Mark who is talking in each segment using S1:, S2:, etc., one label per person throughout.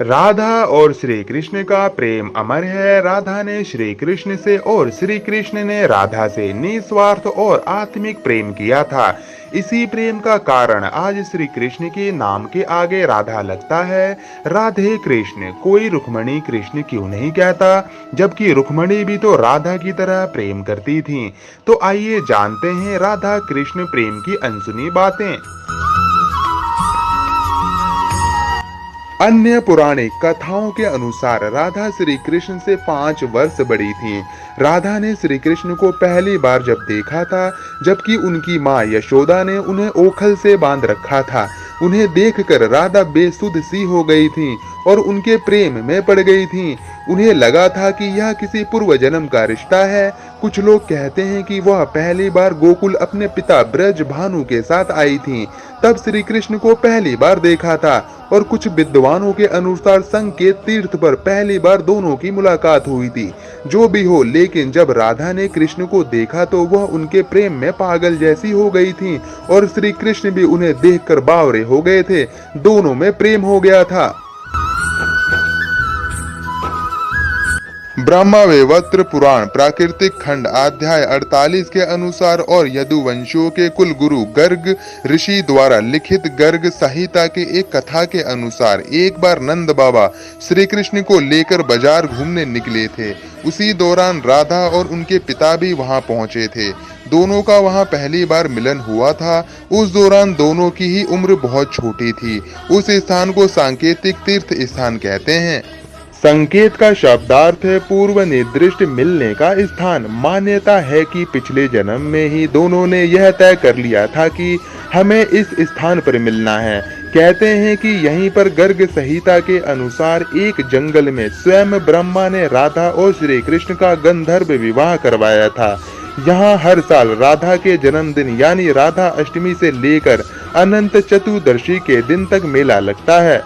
S1: राधा और श्री कृष्ण का प्रेम अमर है। राधा ने श्री कृष्ण से और श्री कृष्ण ने राधा से निस्वार्थ और आत्मिक प्रेम किया था। इसी प्रेम का कारण आज श्री कृष्ण के नाम के आगे राधा लगता है। राधे कृष्ण, कोई रुक्मणी कृष्ण क्यों नहीं कहता, जबकि रुक्मणी भी तो राधा की तरह प्रेम करती थी। तो आइए जानते हैं राधा कृष्ण प्रेम की अनसुनी बातें। अन्य पौराणिक कथाओं के अनुसार राधा श्री कृष्ण से 5 वर्ष बड़ी थी। राधा ने श्री कृष्ण को पहली बार जब देखा था, जबकि उनकी माँ यशोदा ने उन्हें ओखल से बांध रखा था। उन्हें देखकर राधा बेसुध सी हो गई थी और उनके प्रेम में पड़ गई थी। उन्हें लगा था कि यह किसी पूर्व जन्म का रिश्ता है। कुछ लोग कहते हैं कि वह पहली बार गोकुल अपने पिता ब्रज भानु के साथ आई थी, तब श्री कृष्ण को पहली बार देखा था। और कुछ विद्वानों के अनुसार संकेत तीर्थ पर पहली बार दोनों की मुलाकात हुई थी। जो भी हो, लेकिन जब राधा ने कृष्ण को देखा तो वह उनके प्रेम में पागल जैसी हो गई थी और श्री कृष्ण भी उन्हें देखकर बावरे हो गए थे। दोनों में प्रेम हो गया था। ब्रह्मवैवर्त पुराण प्राकृतिक खंड अध्याय 48 के अनुसार और यदुवंशियों के कुल गुरु गर्ग ऋषि द्वारा लिखित गर्ग संहिता के एक कथा के अनुसार एक बार नंद बाबा श्री कृष्ण को लेकर बाजार घूमने निकले थे। उसी दौरान राधा और उनके पिता भी वहां पहुंचे थे। दोनों का वहां पहली बार मिलन हुआ था। उस दौरान दोनों की ही उम्र बहुत छोटी थी। उस स्थान को सांकेतिक तीर्थ स्थान कहते हैं। संकेत का शब्दार्थ है पूर्व निर्दिष्ट मिलने का स्थान। मान्यता है कि पिछले जन्म में ही दोनों ने यह तय कर लिया था कि हमें इस स्थान पर मिलना है। कहते हैं कि यहीं पर गर्ग संहिता के अनुसार एक जंगल में स्वयं ब्रह्मा ने राधा और श्री कृष्ण का गंधर्व विवाह करवाया था। यहाँ हर साल राधा के जन्मदिन यानी राधा अष्टमी से लेकर अनंत चतुर्दशी के दिन तक मेला लगता है।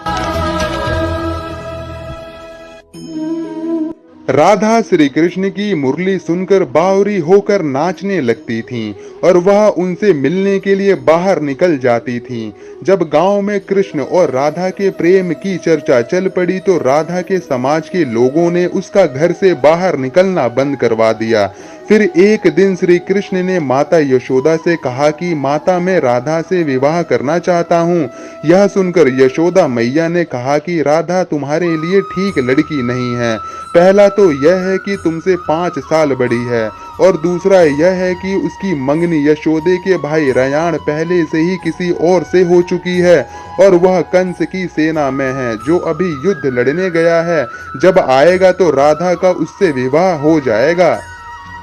S1: राधा श्री कृष्ण की मुरली सुनकर बावरी होकर नाचने लगती थीं और वह उनसे मिलने के लिए बाहर निकल जाती थीं। जब गांव में कृष्ण और राधा के प्रेम की चर्चा चल पड़ी तो राधा के समाज के लोगों ने उसका घर से बाहर निकलना बंद करवा दिया। फिर एक दिन श्री कृष्ण ने माता यशोदा से कहा कि माता, मैं राधा से विवाह करना चाहता हूँ। यह सुनकर यशोदा मैया ने कहा कि राधा तुम्हारे लिए ठीक लड़की नहीं है। पहला तो यह है कि तुमसे 5 साल बड़ी है और दूसरा यह है कि उसकी मंगनी यशोदे के भाई रयान पहले से ही किसी और से हो चुकी है और वह कंस की सेना में है जो अभी युद्ध लड़ने गया है। जब आएगा तो राधा का उससे विवाह हो जाएगा,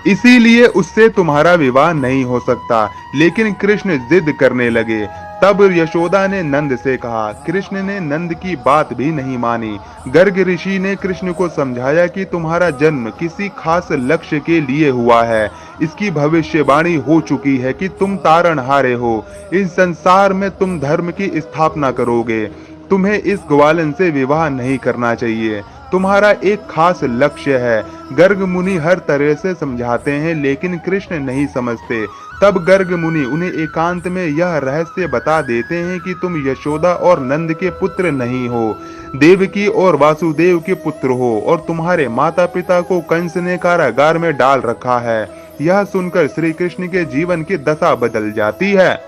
S1: इसीलिए उससे तुम्हारा विवाह नहीं हो सकता। लेकिन कृष्ण जिद करने लगे। तब यशोदा ने नंद से कहा। कृष्ण ने नंद की बात भी नहीं मानी। गर्ग ऋषि ने कृष्ण को समझाया कि तुम्हारा जन्म किसी खास लक्ष्य के लिए हुआ है। इसकी भविष्यवाणी हो चुकी है कि तुम तारणहारे हो। इस संसार में तुम धर्म की स्थापना करोगे। तुम्हें इस ग्वालन से विवाह नहीं करना चाहिए। तुम्हारा एक खास लक्ष्य है। गर्ग मुनि हर तरह से समझाते हैं लेकिन कृष्ण नहीं समझते। तब गर्ग मुनि उन्हें एकांत में यह रहस्य बता देते हैं कि तुम यशोदा और नंद के पुत्र नहीं हो, देवकी और वासुदेव के पुत्र हो और तुम्हारे माता पिता को कंस ने कारागार में डाल रखा है। यह सुनकर श्री कृष्ण के जीवन की दशा बदल जाती है।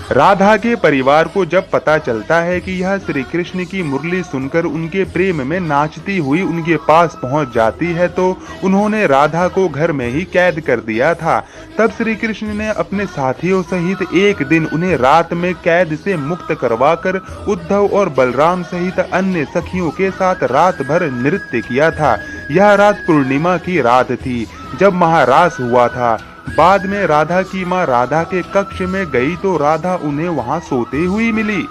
S1: राधा के परिवार को जब पता चलता है कि यह श्री कृष्ण की मुरली सुनकर उनके प्रेम में नाचती हुई उनके पास पहुंच जाती है तो उन्होंने राधा को घर में ही कैद कर दिया था। तब श्री कृष्ण ने अपने साथियों सहित एक दिन उन्हें रात में कैद से मुक्त करवाकर उद्धव और बलराम सहित अन्य सखियों के साथ रात भर नृत्य किया था। यह रात पूर्णिमा की रात थी जब महारास हुआ था। बाद में राधा की माँ राधा के कक्ष में गई तो राधा उन्हें वहां सोते हुई मिली।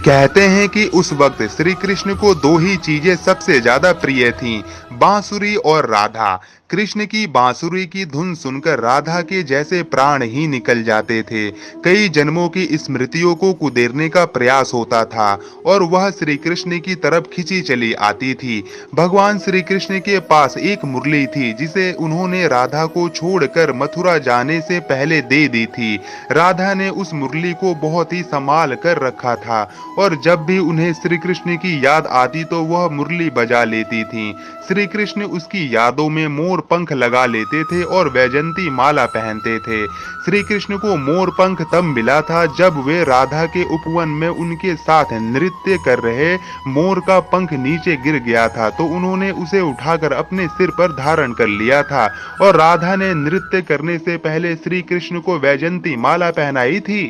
S1: कहते हैं कि उस वक्त श्री कृष्ण को 2 ही चीजें सबसे ज्यादा प्रिय थीं, बांसुरी और राधा। कृष्ण की बांसुरी की धुन सुनकर राधा के जैसे प्राण ही निकल जाते थे। कई जन्मों की स्मृतियों को कुदेरने का प्रयास होता था और वह श्री कृष्ण की तरफ खिंची चली आती थी। भगवान श्री कृष्ण के पास एक मुरली थी जिसे उन्होंने राधा को छोड़कर मथुरा जाने से पहले दे दी थी। राधा ने उस मुरली को बहुत ही संभाल कर रखा था और जब भी उन्हें श्री कृष्ण की याद आती तो वह मुरली बजा लेती थी। श्री कृष्ण उसकी यादों में मोर पंख लगा लेते थे और वैजंती माला पहनते थे। श्री कृष्ण को मोर पंख तब मिला था जब वे राधा के उपवन में उनके साथ नृत्य कर रहे मोर का पंख नीचे गिर गया था तो उन्होंने उसे उठाकर अपने सिर पर धारण कर लिया था और राधा ने नृत्य करने से पहले श्री कृष्ण को वैजंती माला पहनाई थी।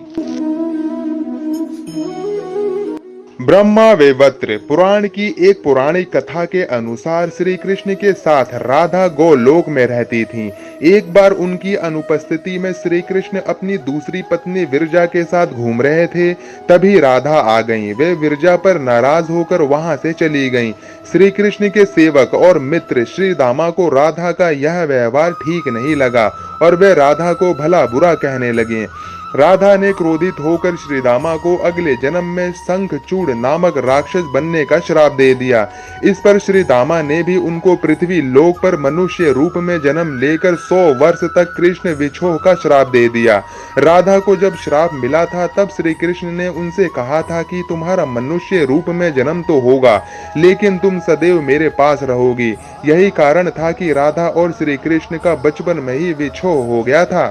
S1: ब्रह्मा वैवर्त पुराण की एक पौराणिक कथा के अनुसार श्री कृष्ण के साथ राधा गोलोक में रहती थीं। एक बार उनकी अनुपस्थिति में श्री कृष्ण अपनी दूसरी पत्नी विरजा के साथ घूम रहे थे। तभी राधा आ गईं। वे विरजा पर नाराज होकर वहां से चली गईं। श्री कृष्ण के सेवक और मित्र श्री दामा को राधा का यह व्यवहार ठीक नहीं लगा और वे राधा को भला बुरा कहने लगे। राधा ने क्रोधित होकर श्रीदामा को अगले जन्म में शंखचूड़ नामक राक्षस बनने का श्राप दे दिया। इस पर श्रीदामा ने भी उनको पृथ्वी लोक पर मनुष्य रूप में जन्म लेकर 100 वर्ष तक कृष्ण विछोह का श्राप दे दिया। राधा को जब श्राप मिला था तब श्री कृष्ण ने उनसे कहा था कि तुम्हारा मनुष्य रूप में जन्म तो होगा लेकिन तुम सदैव मेरे पास रहोगी। यही कारण था कि राधा और श्री कृष्ण का बचपन में ही विछोह हो गया था।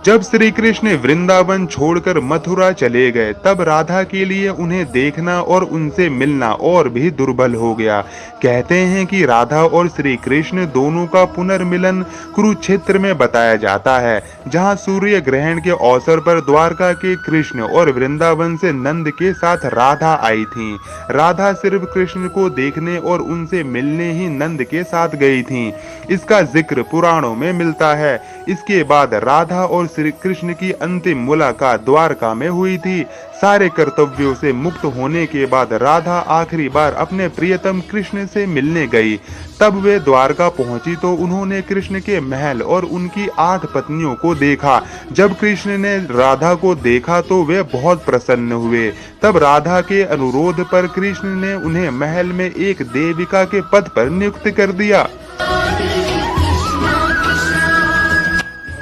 S1: जब श्री कृष्ण वृंदावन छोड़कर मथुरा चले गए तब राधा के लिए उन्हें देखना और उनसे मिलना और भी दुर्बल हो गया। कहते हैं कि राधा और श्री कृष्ण दोनों का पुनर्मिलन कुरुक्षेत्र में बताया जाता है, जहां सूर्य ग्रहण के अवसर पर द्वारका के कृष्ण और वृंदावन से नंद के साथ राधा आई थीं। राधा सिर्फ कृष्ण को देखने और उनसे मिलने ही नंद के साथ गई थीं। इसका जिक्र पुराणों में मिलता है। इसके बाद राधा और श्री कृष्ण की अंतिम मुलाकात द्वारका में हुई थी। सारे कर्तव्यों से मुक्त होने के बाद राधा आखिरी बार अपने प्रियतम कृष्ण से मिलने गई। तब वे द्वारका पहुंची तो उन्होंने कृष्ण के महल और उनकी 8 पत्नियों को देखा। जब कृष्ण ने राधा को देखा तो वे बहुत प्रसन्न हुए। तब राधा के अनुरोध पर कृष्ण ने उन्हें महल में एक देविका के पद पर नियुक्त कर दिया।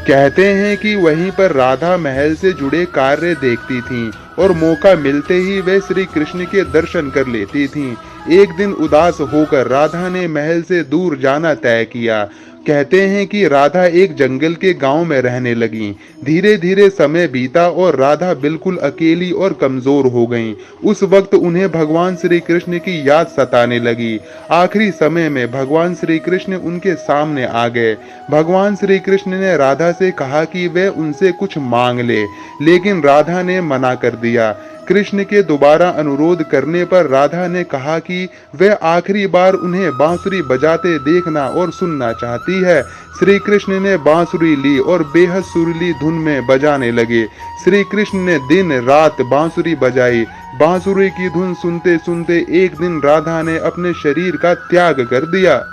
S1: कहते हैं कि वहीं पर राधा महल से जुड़े कार्य देखती थीं और मौका मिलते ही वे श्री कृष्ण के दर्शन कर लेती थीं। एक दिन उदास होकर राधा ने महल से दूर जाना तय किया। कहते हैं कि राधा एक जंगल के गांव में रहने लगी। धीरे धीरे समय बीता और राधा बिल्कुल अकेली और कमजोर हो गईं। उस वक्त उन्हें भगवान श्री कृष्ण की याद सताने लगी। आखिरी समय में भगवान श्री कृष्ण उनके सामने आ गए। भगवान श्री कृष्ण ने राधा से कहा कि वे उनसे कुछ मांग ले, लेकिन राधा ने मना कर दिया। कृष्ण के दोबारा अनुरोध करने पर राधा ने कहा कि वे आखिरी बार उन्हें बांसुरी बजाते देखना और सुनना चाहती है। श्री कृष्ण ने बांसुरी ली और बेहद सुरीली धुन में बजाने लगे। श्री कृष्ण ने दिन रात बांसुरी बजाई। बांसुरी की धुन सुनते सुनते एक दिन राधा ने अपने शरीर का त्याग कर दिया।